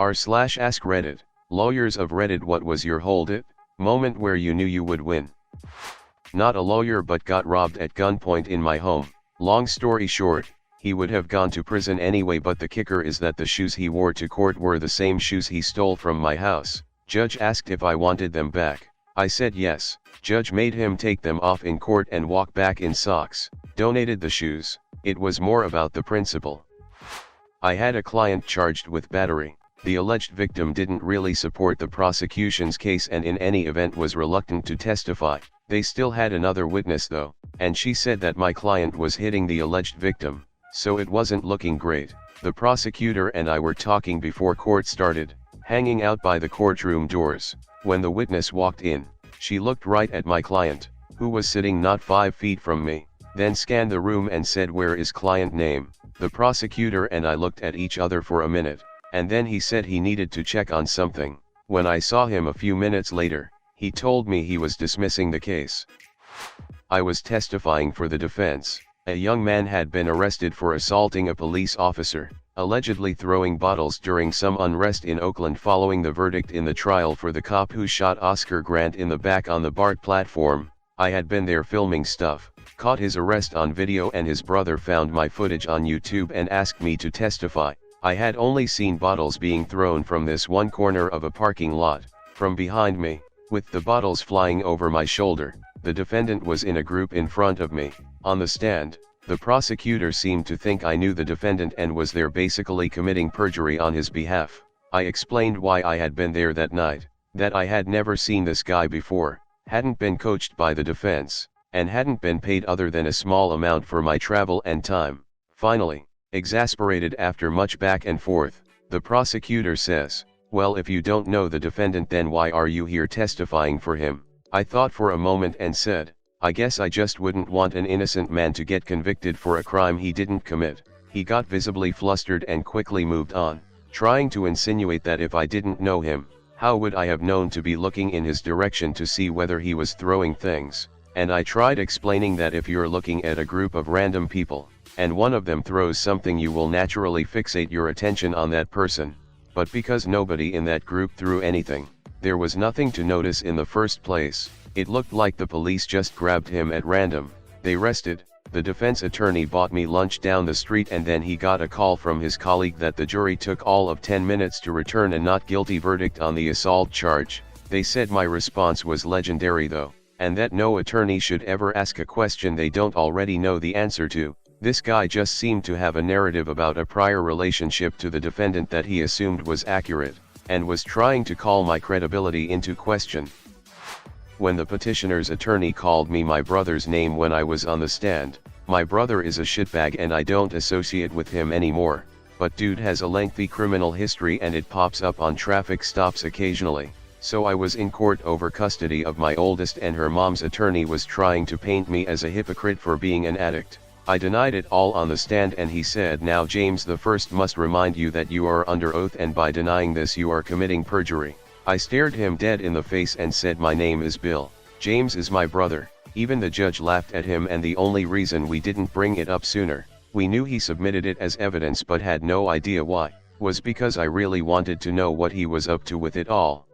r/AskReddit, lawyers of Reddit, what was your hold-up moment where you knew you would win? Not a lawyer, but got robbed at gunpoint in my home. Long story short, he would have gone to prison anyway, but the kicker is that the shoes he wore to court were the same shoes he stole from my house. Judge asked if I wanted them back. I said yes. Judge made him take them off in court and walk back in socks. Donated the shoes. It was more about the principle. I had a client charged with battery. The alleged victim didn't really support the prosecution's case and in any event was reluctant to testify. They still had another witness though, and she said that my client was hitting the alleged victim, so it wasn't looking great. The prosecutor and I were talking before court started, hanging out by the courtroom doors. When the witness walked in, she looked right at my client, who was sitting not 5 feet from me, then scanned the room and said, "Where is client name?" The prosecutor and I looked at each other for a minute, and then he said he needed to check on something. When I saw him a few minutes later, he told me he was dismissing the case. I was testifying for the defense. A young man had been arrested for assaulting a police officer, allegedly throwing bottles during some unrest in Oakland following the verdict in the trial for the cop who shot Oscar Grant in the back on the BART platform. I had been there filming stuff, caught his arrest on video, and his brother found my footage on YouTube and asked me to testify. I had only seen bottles being thrown from this one corner of a parking lot, from behind me, with the bottles flying over my shoulder. The defendant was in a group in front of me. On the stand, the prosecutor seemed to think I knew the defendant and was there basically committing perjury on his behalf. I explained why I had been there that night, that I had never seen this guy before, hadn't been coached by the defense, and hadn't been paid other than a small amount for my travel and time. Finally, exasperated after much back and forth, the prosecutor says, "Well, if you don't know the defendant, then why are you here testifying for him?" I thought for a moment and said, "I guess I just wouldn't want an innocent man to get convicted for a crime he didn't commit." He got visibly flustered and quickly moved on, trying to insinuate that if I didn't know him, how would I have known to be looking in his direction to see whether he was throwing things? And I tried explaining that if you're looking at a group of random people, and one of them throws something, you will naturally fixate your attention on that person. But because nobody in that group threw anything, there was nothing to notice in the first place. It looked like the police just grabbed him at random. They rested. The defense attorney bought me lunch down the street, and then he got a call from his colleague that the jury took all of 10 minutes to return a not guilty verdict on the assault charge. They said my response was legendary though, and that no attorney should ever ask a question they don't already know the answer to. This guy just seemed to have a narrative about a prior relationship to the defendant that he assumed was accurate, and was trying to call my credibility into question. When the petitioner's attorney called me my brother's name when I was on the stand, my brother is a shitbag and I don't associate with him anymore, but dude has a lengthy criminal history and it pops up on traffic stops occasionally. So I was in court over custody of my oldest, and her mom's attorney was trying to paint me as a hypocrite for being an addict. I denied it all on the stand, and he said, "Now James the First must remind you that you are under oath, and by denying this you are committing perjury." I stared him dead in the face and said, "My name is Bill. James is my brother." Even the judge laughed at him, and the only reason we didn't bring it up sooner, we knew he submitted it as evidence but had no idea why, was because I really wanted to know what he was up to with it all.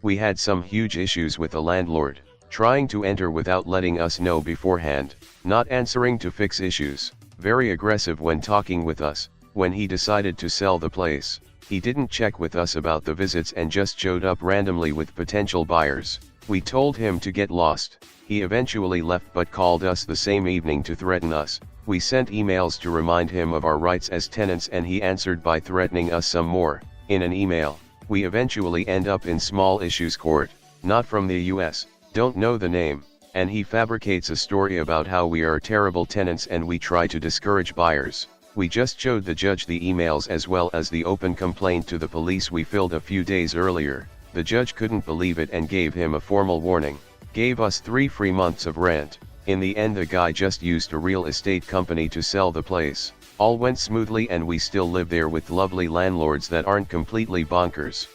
We had some huge issues with the landlord, trying to enter without letting us know beforehand, not answering to fix issues, very aggressive when talking with us. When he decided to sell the place, he didn't check with us about the visits and just showed up randomly with potential buyers. We told him to get lost. He eventually left but called us the same evening to threaten us. We sent emails to remind him of our rights as tenants, and he answered by threatening us some more. In an email, we eventually end up in small issues court, not from the US, don't know the name, and he fabricates a story about how we are terrible tenants and we try to discourage buyers. We just showed the judge the emails as well as the open complaint to the police we filled a few days earlier. The judge couldn't believe it and gave him a formal warning, gave us 3 free months of rent. In the end the guy just used a real estate company to sell the place. All went smoothly and we still live there with lovely landlords that aren't completely bonkers.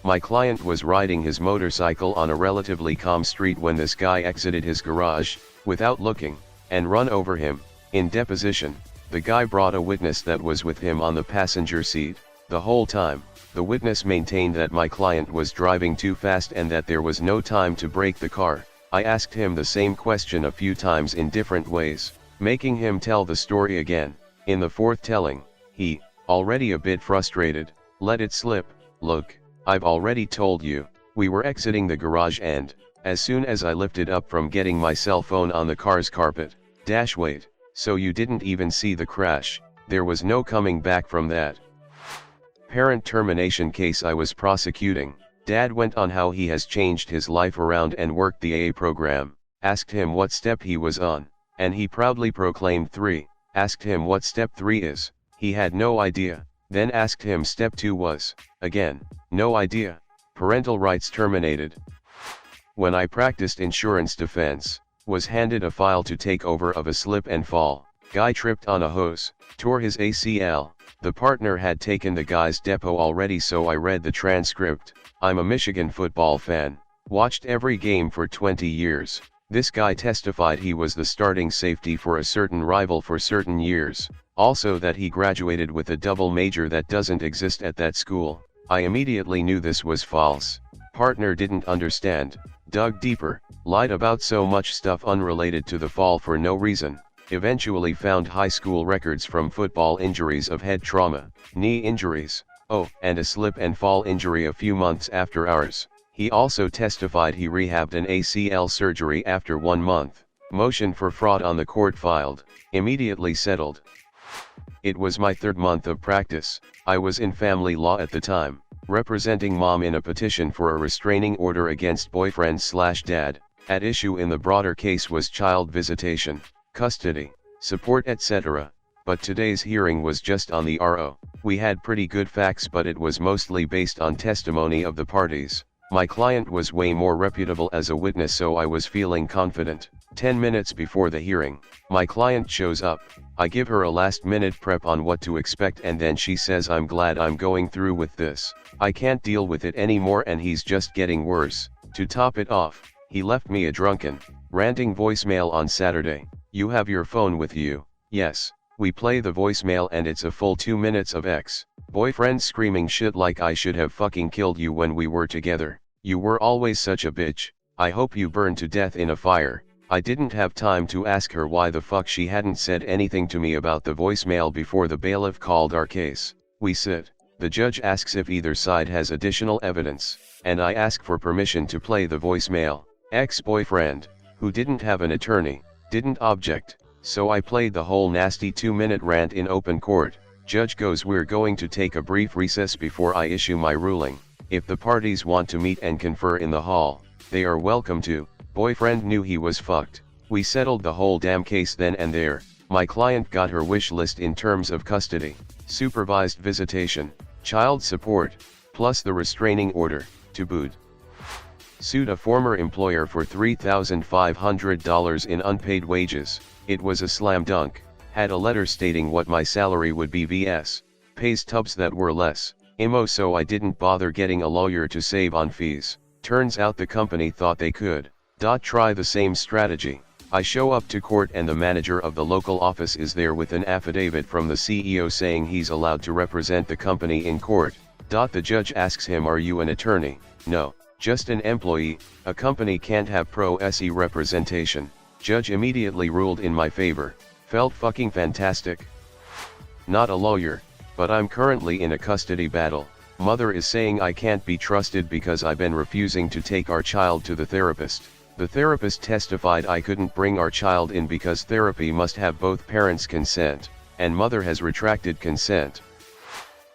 My client was riding his motorcycle on a relatively calm street when this guy exited his garage, without looking, and run over him. In deposition, the guy brought a witness that was with him on the passenger seat. The whole time, the witness maintained that my client was driving too fast and that there was no time to brake the car. I asked him the same question a few times in different ways, making him tell the story again. In the fourth telling, he, already a bit frustrated, let it slip. Look, I've already told you, we were exiting the garage and, as soon as I lifted up from getting my cell phone on the car's carpet, wait, so you didn't even see the crash, there was no coming back from that. Parent termination case I was prosecuting, Dad went on how he has changed his life around and worked the AA program, asked him what step he was on, and he proudly proclaimed 3, asked him what step 3 is, he had no idea, then asked him step 2 was, again, no idea, parental rights terminated. When I practiced insurance defense, was handed a file to take over of a slip and fall, guy tripped on a hose, tore his ACL, the partner had taken the guy's depo already so I read the transcript. I'm a Michigan football fan, watched every game for 20 years, this guy testified he was the starting safety for a certain rival for certain years, also that he graduated with a double major that doesn't exist at that school. I immediately knew this was false. Partner didn't understand, dug deeper, lied about so much stuff unrelated to the fall for no reason, eventually found high school records from football injuries of head trauma, knee injuries, and a slip and fall injury a few months after ours. He also testified he rehabbed an ACL surgery after 1 month. Motion for fraud on the court filed, immediately settled. It was my 3rd month of practice. I was in family law at the time, representing mom in a petition for a restraining order against boyfriend/dad. At issue in the broader case was child visitation, custody, support etc. But today's hearing was just on the RO. We had pretty good facts but it was mostly based on testimony of the parties. My client was way more reputable as a witness so I was feeling confident. 10 minutes before the hearing, my client shows up, I give her a last-minute prep on what to expect and then she says I'm glad I'm going through with this. I can't deal with it anymore and he's just getting worse. To top it off, he left me a drunken, ranting voicemail on Saturday. You have your phone with you? Yes. We play the voicemail and it's a full 2 minutes of ex-boyfriend screaming shit like I should have fucking killed you when we were together. You were always such a bitch. I hope you burn to death in a fire. I didn't have time to ask her why the fuck she hadn't said anything to me about the voicemail before the bailiff called our case. We sit. The judge asks if either side has additional evidence, and I ask for permission to play the voicemail. Ex-boyfriend, who didn't have an attorney, didn't object, so I played the whole nasty 2-minute rant in open court. Judge goes, we're going to take a brief recess before I issue my ruling. If the parties want to meet and confer in the hall, they are welcome to. Boyfriend knew he was fucked. We settled the whole damn case then and there. My client got her wish list in terms of custody, supervised visitation, child support, plus the restraining order, to boot. Sued a former employer for $3,500 in unpaid wages. It was a slam dunk. Had a letter stating what my salary would be vs. pays tubs that were less. So I didn't bother getting a lawyer to save on fees. Turns out the company thought they could. Try the same strategy. I show up to court and the manager of the local office is there with an affidavit from the CEO saying he's allowed to represent the company in court. The judge asks him, are you an attorney? No, just an employee. A company can't have pro se representation. Judge immediately ruled in my favor. Felt fucking fantastic. Not a lawyer, but I'm currently in a custody battle. Mother is saying I can't be trusted because I've been refusing to take our child to the therapist. The therapist testified I couldn't bring our child in because therapy must have both parents' consent, and mother has retracted consent.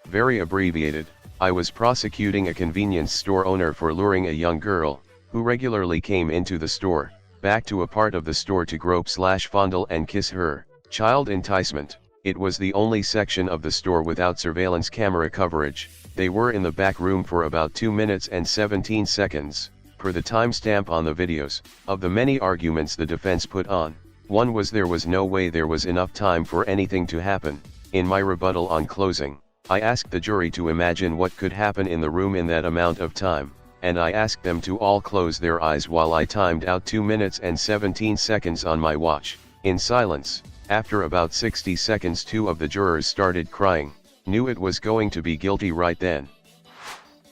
Very abbreviated, I was prosecuting a convenience store owner for luring a young girl, who regularly came into the store, back to a part of the store to grope/fondle and kiss her. Child enticement. It was the only section of the store without surveillance camera coverage. They were in the back room for about 2 minutes and 17 seconds. Per the timestamp on the videos, of the many arguments the defense put on, one was there was no way there was enough time for anything to happen. In my rebuttal on closing, I asked the jury to imagine what could happen in the room in that amount of time, and I asked them to all close their eyes while I timed out 2 minutes and 17 seconds on my watch. In silence, after about 60 seconds 2 of the jurors started crying. Knew it was going to be guilty right then.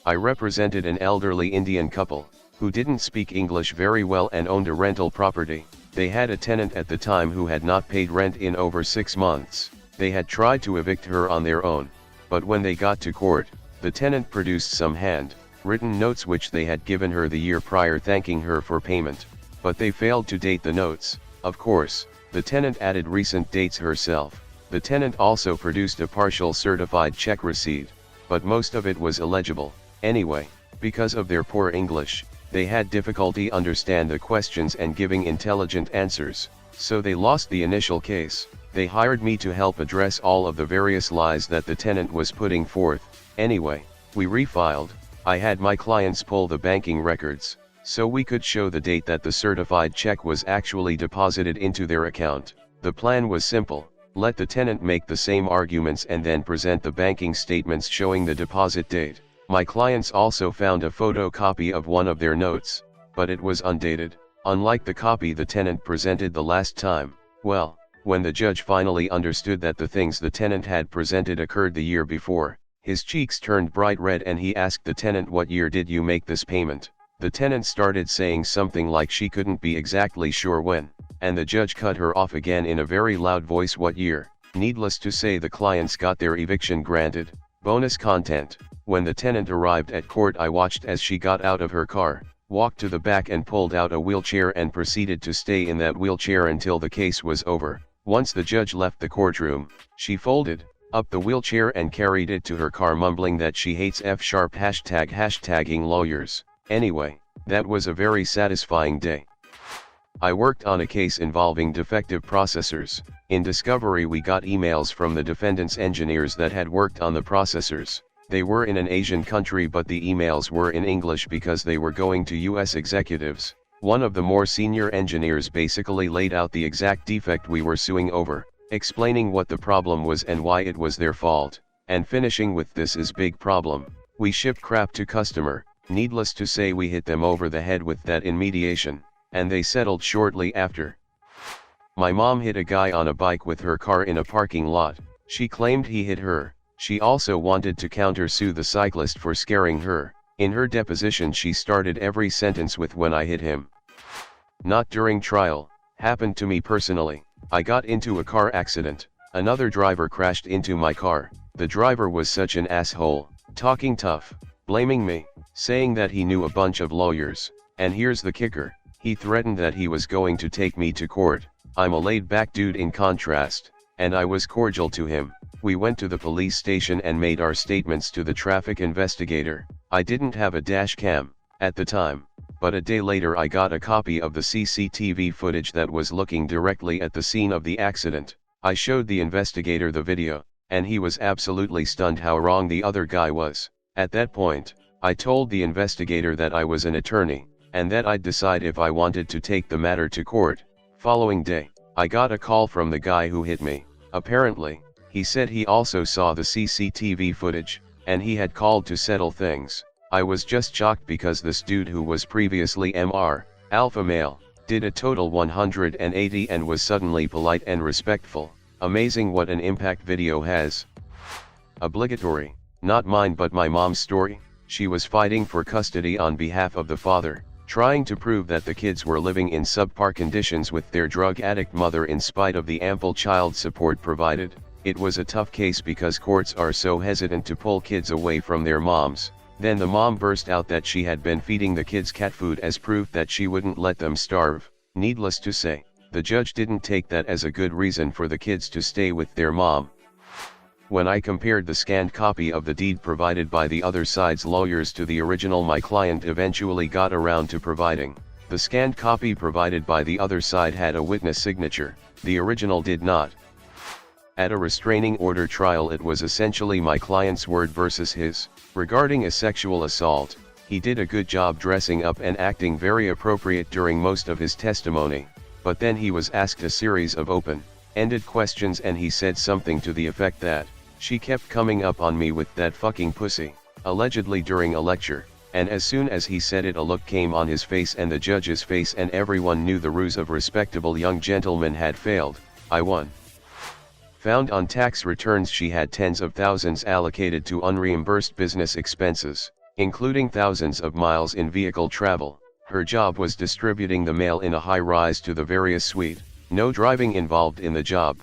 I represented an elderly Indian couple, who didn't speak English very well and owned a rental property. They had a tenant at the time who had not paid rent in over 6 months. They had tried to evict her on their own, but when they got to court, the tenant produced some hand-written notes which they had given her the year prior thanking her for payment, but they failed to date the notes. Of course, the tenant added recent dates herself. The tenant also produced a partial certified check receipt, but most of it was illegible. Anyway, because of their poor English, they had difficulty understand the questions and giving intelligent answers, so they lost the initial case. They hired me to help address all of the various lies that the tenant was putting forth. Anyway, we refiled. I had my clients pull the banking records, so we could show the date that the certified check was actually deposited into their account. The plan was simple: let the tenant make the same arguments and then present the banking statements showing the deposit date. My clients also found a photocopy of one of their notes, but it was undated, unlike the copy the tenant presented the last time. Well, when the judge finally understood that the things the tenant had presented occurred the year before, his cheeks turned bright red and he asked the tenant, "What year did you make this payment?" The tenant started saying something like she couldn't be exactly sure when, and the judge cut her off again in a very loud voice. What year? Needless to say, the clients got their eviction granted. Bonus content: when the tenant arrived at court, I watched as she got out of her car, walked to the back and pulled out a wheelchair and proceeded to stay in that wheelchair until the case was over. Once the judge left the courtroom, she folded up the wheelchair and carried it to her car, mumbling that she hates #hashtagging lawyers. Anyway, that was a very satisfying day. I worked on a case involving defective processors. In discovery, we got emails from the defendant's engineers that had worked on the processors. They were in an Asian country, but the emails were in English because they were going to US executives. One of the more senior engineers basically laid out the exact defect we were suing over, explaining what the problem was and why it was their fault, and finishing with, "This is big problem. We ship crap to customer." Needless to say, we hit them over the head with that in mediation, and they settled shortly after. My mom hit a guy on a bike with her car in a parking lot. She claimed he hit her. She also wanted to counter-sue the cyclist for scaring her. In her deposition, she started every sentence with, "When I hit him." Not during trial. Happened to me personally. I got into a car accident. Another driver crashed into my car. The driver was such an asshole, talking tough, blaming me, saying that he knew a bunch of lawyers. And here's the kicker: he threatened that he was going to take me to court. I'm a laid-back dude in contrast, and I was cordial to him. We went to the police station and made our statements to the traffic investigator. I didn't have a dash cam at the time, but a day later I got a copy of the CCTV footage that was looking directly at the scene of the accident. I showed the investigator the video, and he was absolutely stunned how wrong the other guy was. At that point, I told the investigator that I was an attorney, and that I'd decide if I wanted to take the matter to court. Following day, I got a call from the guy who hit me. Apparently, he said he also saw the CCTV footage, and he had called to settle things. I was just shocked because this dude, who was previously alpha male, did a total 180 and was suddenly polite and respectful. Amazing what an impact video has. Obligatory, not mine but my mom's story. She was fighting for custody on behalf of the father, trying to prove that the kids were living in subpar conditions with their drug addict mother in spite of the ample child support provided. It was a tough case because courts are so hesitant to pull kids away from their moms. Then the mom burst out that she had been feeding the kids cat food as proof that she wouldn't let them starve. Needless to say, the judge didn't take that as a good reason for the kids to stay with their mom. When I compared the scanned copy of the deed provided by the other side's lawyers to the original my client eventually got around to providing, the scanned copy provided by the other side had a witness signature, the original did not. At a restraining order trial, it was essentially my client's word versus his. Regarding a sexual assault, he did a good job dressing up and acting very appropriate during most of his testimony, but then he was asked a series of open-ended questions and he said something to the effect that, "She kept coming up on me with that fucking pussy," allegedly during a lecture, and as soon as he said it, a look came on his face and the judge's face, and everyone knew the ruse of respectable young gentleman had failed. I won. Found on tax returns she had tens of thousands allocated to unreimbursed business expenses, including thousands of miles in vehicle travel. Her job was distributing the mail in a high-rise to the various suite, no driving involved in the job.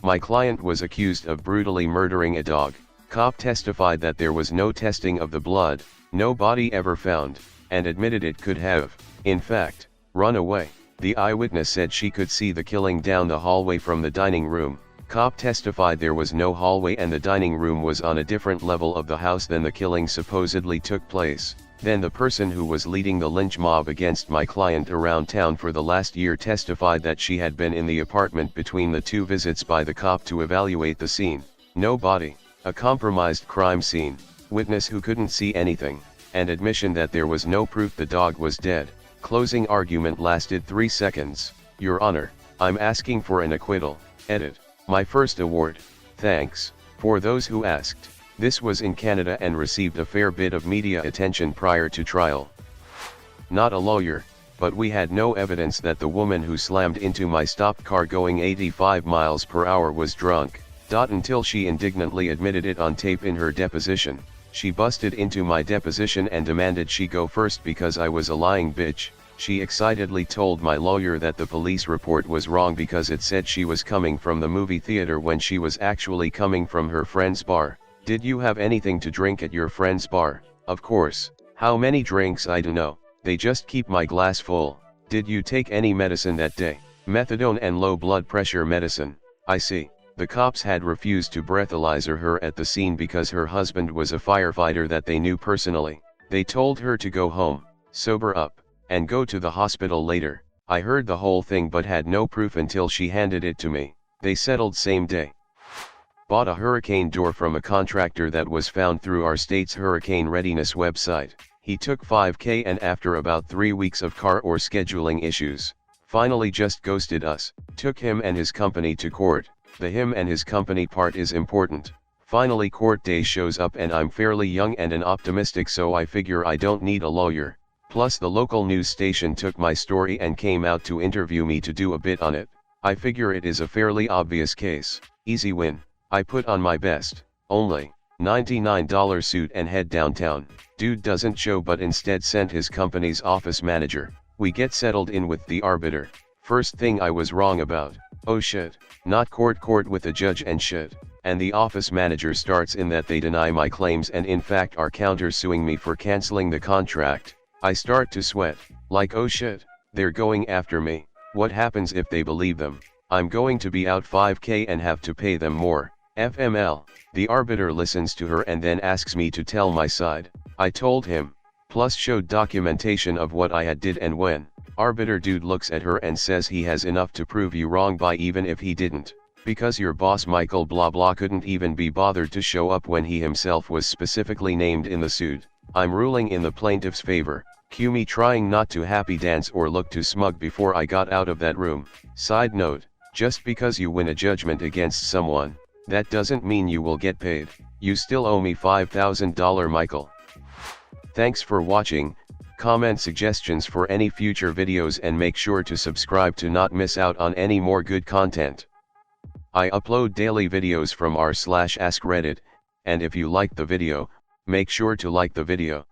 My client was accused of brutally murdering a dog. Cop testified that there was no testing of the blood, no body ever found, and admitted it could have, in fact, run away. The eyewitness said she could see the killing down the hallway from the dining room. Cop testified there was no hallway and the dining room was on a different level of the house than the killing supposedly took place. Then the person who was leading the lynch mob against my client around town for the last year testified that she had been in the apartment between the two visits by the cop to evaluate the scene. No body, a compromised crime scene, witness who couldn't see anything, and admission that there was no proof the dog was dead. Closing argument lasted 3 seconds. Your Honor, I'm asking for an acquittal. Edit. My first award. Thanks. For those who asked, this was in Canada and received a fair bit of media attention prior to trial. Not a lawyer, but we had no evidence that the woman who slammed into my stopped car going 85 miles per hour was drunk. Until she indignantly admitted it on tape in her deposition. She busted into my deposition and demanded she go first because I was a lying bitch. She excitedly told my lawyer that the police report was wrong because it said she was coming from the movie theater when she was actually coming from her friend's bar. Did you have anything to drink at your friend's bar? Of course. How many drinks? I don't know. They just keep my glass full. Did you take any medicine that day? Methadone and low blood pressure medicine. I see. The cops had refused to breathalyzer her at the scene because her husband was a firefighter that they knew personally. They told her to go home, sober up, and go to the hospital later. I heard the whole thing but had no proof until she handed it to me. They settled same day. Bought a hurricane door from a contractor that was found through our state's hurricane readiness website. He took $5,000 and after about 3 weeks of car or scheduling issues, finally just ghosted us. Took him and his company to court. The him and his company part is important. Finally court day shows up and I'm fairly young and an optimistic, so I figure I don't need a lawyer. Plus the local news station took my story and came out to interview me to do a bit on it. I figure it is a fairly obvious case. Easy win. I put on my best, only $99 suit and head downtown. Dude doesn't show but instead sent his company's office manager. We get settled in with the arbiter. First thing I was wrong about. Oh shit, not court with a judge and shit. And the office manager starts in that they deny my claims and in fact are counter-suing me for canceling the contract. I start to sweat, like oh shit, they're going after me. What happens if they believe them? I'm going to be out $5,000 and have to pay them more. FML. The arbiter listens to her and then asks me to tell my side. I told him, plus showed documentation of what I had did and when. Arbiter dude looks at her and says he has enough to prove you wrong by even if he didn't. Because your boss Michael blah blah couldn't even be bothered to show up when he himself was specifically named in the suit. I'm ruling in the plaintiff's favor. Cue me trying not to happy dance or look too smug before I got out of that room. Side note, just because you win a judgment against someone, that doesn't mean you will get paid. You still owe me $5,000 Michael. Thanks for watching. Comment suggestions for any future videos and make sure to subscribe to not miss out on any more good content. I upload daily videos from r/AskReddit, and if you liked the video, make sure to like the video.